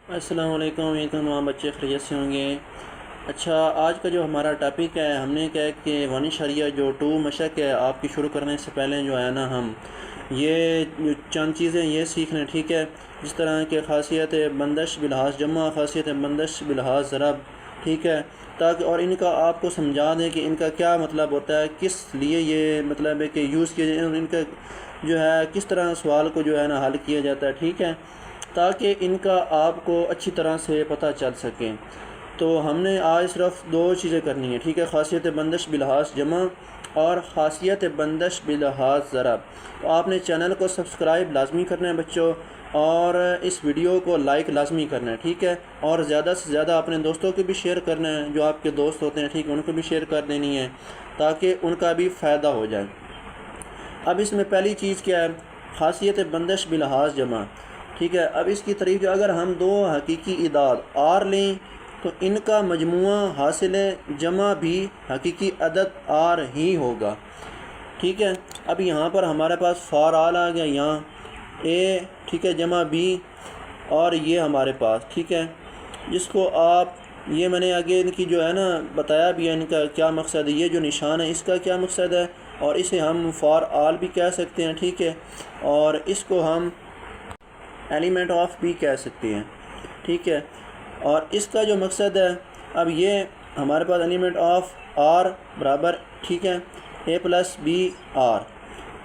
السلام علیکم، امید کرتا ہوں تمام بچے خیریت سے ہوں گے۔ اچھا، آج کا جو ہمارا ٹاپک ہے، ہم نے کہا کہ ون اشاریہ جو 2 مشق ہے، آپ کی شروع کرنے سے پہلے جو ہے نا، ہم یہ جو چند چیزیں یہ سیکھ لیں، ٹھیک ہے؟ جس طرح کہ خاصیت بندش بلحاظ جمع، خاصیت بندش بلحاظ ضرب، ٹھیک ہے؟ تاکہ اور ان کا آپ کو سمجھا دیں کہ ان کا کیا مطلب ہوتا ہے، کس لیے یہ مطلب ہے کہ یوز کیے جائیں، اور ان کا جو ہے کس طرح سوال کو جو ہے نا حل کیا جاتا ہے، ٹھیک ہے؟ تاکہ ان کا آپ کو اچھی طرح سے پتہ چل سکے۔ تو ہم نے آج صرف 2 چیزیں کرنی ہیں، ٹھیک ہے؟ خاصیت بندش بلحاظ جمع اور خاصیت بندش بلحاظ ضرب۔ تو آپ نے چینل کو سبسکرائب لازمی کرنا ہے بچوں، اور اس ویڈیو کو لائک لازمی کرنا ہے، ٹھیک ہے؟ اور زیادہ سے زیادہ اپنے دوستوں کو بھی شیئر کرنا ہے، جو آپ کے دوست ہوتے ہیں، ٹھیک ہے؟ ان کو بھی شیئر کر دینی ہے تاکہ ان کا بھی فائدہ ہو جائے۔ اب اس میں پہلی چیز کیا ہے؟ خاصیت بندش بلحاظ جمع، ٹھیک ہے؟ اب اس کی تعریف جو اگر ہم 2 حقیقی اعداد آر لیں تو ان کا مجموعہ حاصل جمع بھی حقیقی عدد آر ہی ہوگا، ٹھیک ہے؟ اب یہاں پر ہمارے پاس فار آل آ گیا، یہاں اے، ٹھیک ہے، جمع بی، اور یہ ہمارے پاس، ٹھیک ہے؟ جس کو آپ، یہ میں نے آگے ان کی جو ہے نا بتایا بھی ہے، ان کا کیا مقصد ہے، یہ جو نشان ہے اس کا کیا مقصد ہے، اور اسے ہم فار آل بھی کہہ سکتے ہیں، ٹھیک ہے؟ اور اس کو ہم ایلیمنٹ آف بھی کہہ سکتے ہیں، ٹھیک ہے؟ اور اس کا جو مقصد ہے، اب یہ ہمارے پاس ایلیمنٹ آف آر برابر، ٹھیک ہے، اے پلس بی آر،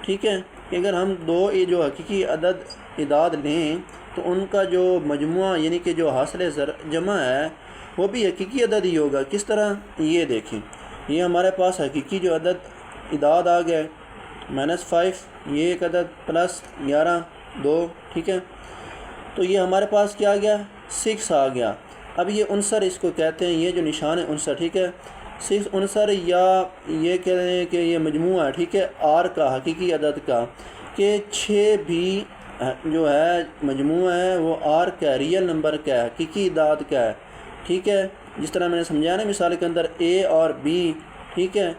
ٹھیک ہے؟ کہ اگر ہم 2 جو حقیقی اعداد لیں تو ان کا جو مجموعہ یعنی کہ جو حاصل جمع ہے وہ بھی حقیقی عدد ہی ہوگا۔ کس طرح؟ یہ دیکھیں، یہ ہمارے پاس حقیقی جو اعداد آ گئے -5، یہ ایک عدد پلس 11 2، ٹھیک ہے؟ تو یہ ہمارے پاس کیا آ گیا؟ 6 آ گیا۔ اب یہ عنصر اس کو کہتے ہیں، یہ جو نشان ہے عنصر، ٹھیک ہے؟ 6 عنصر، یا یہ کہہ رہے ہیں کہ یہ مجموعہ ہے، ٹھیک ہے، آر کا، حقیقی عدد کا، کہ 6 بھی جو ہے مجموعہ ہے وہ آر کا، ریئل نمبر کا ہے، حقیقی اعداد کا ہے، ٹھیک ہے؟ جس طرح میں نے سمجھایا نا مثال کے اندر، اے اور بی، ٹھیک ہے،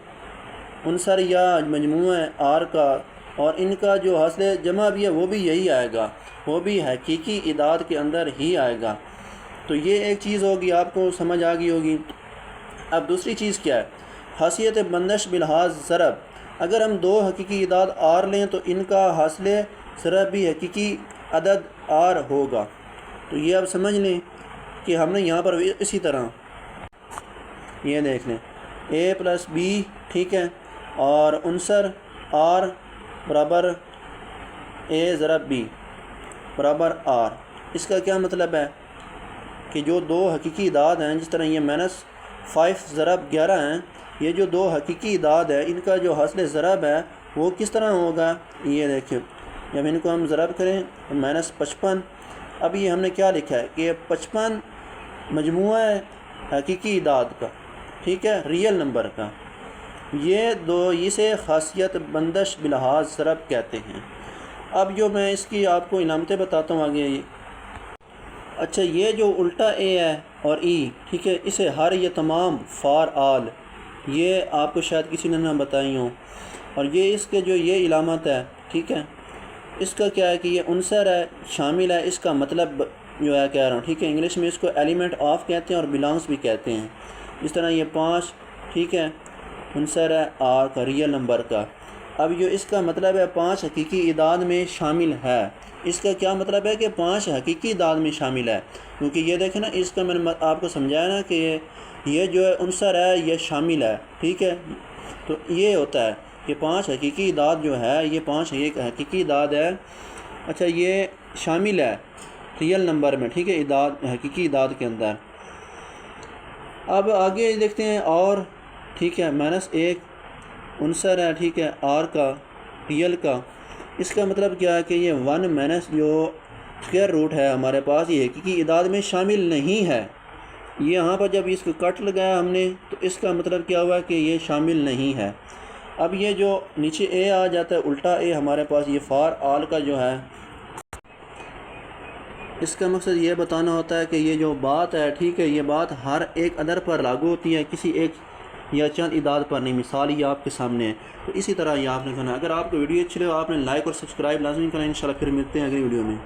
عنصر یا مجموعہ ہے آر کا، اور ان کا جو حاصل جمع بھی ہے وہ بھی یہی آئے گا، وہ بھی حقیقی اعداد کے اندر ہی آئے گا۔ تو یہ ایک چیز ہوگی، آپ کو سمجھ آ گئی ہوگی۔ اب دوسری چیز کیا ہے؟ خاصیت بندش بلحاظ ضرب۔ اگر ہم 2 حقیقی اعداد آر لیں تو ان کا حاصل ضرب بھی حقیقی عدد آر ہوگا۔ تو یہ اب سمجھ لیں کہ ہم نے یہاں پر اسی طرح یہ دیکھ لیں، اے پلس بی، ٹھیک ہے، اور عنصر آر برابر اے ضرب بی برابر آر۔ اس کا کیا مطلب ہے کہ جو 2 حقیقی اعداد ہیں، جس طرح یہ -5 ضرب 11 ہیں، یہ جو 2 حقیقی اعداد ہیں، ان کا جو حاصل ضرب ہے وہ کس طرح ہوگا؟ یہ دیکھیں، جب ان کو ہم ضرب کریں -55، اب یہ ہم نے کیا لکھا ہے کہ 55 مجموعہ ہے حقیقی اعداد کا، ٹھیک ہے، ریئل نمبر کا۔ یہ 2 اسے خاصیت بندش بلحاظ ضرب کہتے ہیں۔ اب جو میں اس کی آپ کو علامتیں بتاتا ہوں آگے۔ اچھا، یہ جو الٹا اے ہے اور ای، ٹھیک ہے، اسے ہر یہ تمام فار آل، یہ آپ کو شاید کسی نے نہ بتائی ہوں، اور یہ اس کے جو یہ علامت ہے، ٹھیک ہے، اس کا کیا ہے کہ یہ عنصر ہے، شامل ہے، اس کا مطلب جو ہے کہہ رہا ہوں، ٹھیک ہے؟ انگلش میں اس کو ایلیمنٹ آف کہتے ہیں اور بلانگس بھی کہتے ہیں۔ جس طرح یہ 5، ٹھیک ہے، عنصر ہے آر کا، ریئل نمبر کا۔ اب جو اس کا مطلب ہے 5 حقیقی اعداد میں شامل ہے۔ اس کا کیا مطلب ہے کہ 5 حقیقی اعداد میں شامل ہے، کیونکہ یہ دیکھیں نا، اس کا میں نے آپ کو سمجھایا نا کہ یہ جو ہے عنصر ہے یہ شامل ہے، ٹھیک ہے؟ تو یہ ہوتا ہے کہ 5 حقیقی اعداد جو ہے، یہ 5 حقیقی اعداد ہے، اچھا، یہ شامل ہے ریئل نمبر میں، ٹھیک ہے، اعداد، حقیقی اعداد کے اندر۔ اب آگے دیکھتے ہیں، اور ٹھیک ہے، -1 عنصر ہے، ٹھیک ہے، آر کا، ریئل کا۔ اس کا مطلب کیا ہے کہ یہ 1 مائنس جو اسکوائر روٹ ہے ہمارے پاس، یہ حقیقی اعداد میں شامل نہیں ہے۔ یہاں پر جب اس کو کٹ لگایا ہم نے تو اس کا مطلب کیا ہوا کہ یہ شامل نہیں ہے۔ اب یہ جو نیچے اے آ جاتا ہے، الٹا اے ہمارے پاس، یہ فار آل کا جو ہے، اس کا مقصد یہ بتانا ہوتا ہے کہ یہ جو بات ہے، ٹھیک ہے، یہ بات ہر ایک عدد پر لاگو ہوتی ہے، کسی ایک یا چند اعداد پر نہیں۔ مثال یہ آپ کے سامنے ہے، تو اسی طرح یہ آپ نے کرنا ہے۔ اگر آپ کو ویڈیو اچھی لگے، آپ نے لائک اور سبسکرائب لازمی کرنا ہے۔ انشاءاللہ پھر ملتے ہیں اگلی ویڈیو میں۔